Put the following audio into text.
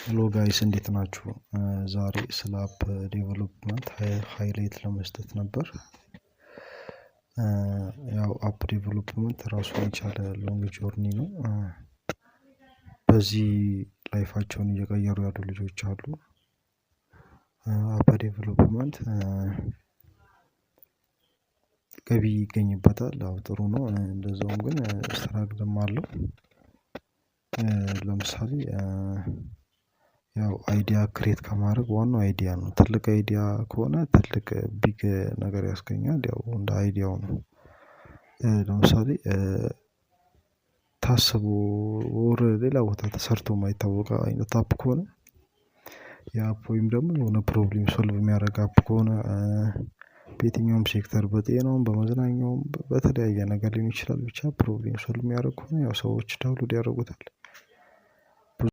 ሄሎ ጋይስ እንዴት ናችሁ? ዛሬ ስለ አፕ ዴቨሎፕመንት ሃይላይት ለመስጠት ነበር። ያው አፕ ዴቨሎፕመንት ራሱን የቻለ ሎንግ ጆርኒ ነው። በዚህ ላይፋቸውን እየቀየሩ ያሉ ልጆች አሉ። አፕ ዴቨሎፕመንት ገቢ ይገኝበታል። አዎ ጥሩ ነው። እንደዛውም ግን ስትራግልም አለው። ለምሳሌ ያው አይዲያ ክሬት ከማድረግ ዋናው አይዲያ ነው። ትልቅ አይዲያ ከሆነ ትልቅ ቢግ ነገር ያስገኛል። ያው እንደ አይዲያው ነው። ለምሳሌ ታስቦ ኦር ሌላ ቦታ ተሰርቶ የማይታወቅ አይነት አፕ ከሆነ የአፕ ወይም ደግሞ የሆነ ፕሮብሌም ሶልቭ የሚያደርግ አፕ ከሆነ በየትኛውም ሴክተር በጤናውም በመዝናኛውም በተለያየ ነገር ሊሆን ይችላል። ብቻ ፕሮብሌም ሶልቭ የሚያደርግ ከሆነ ያው ሰዎች ዳውንሎድ ያደርጉታል።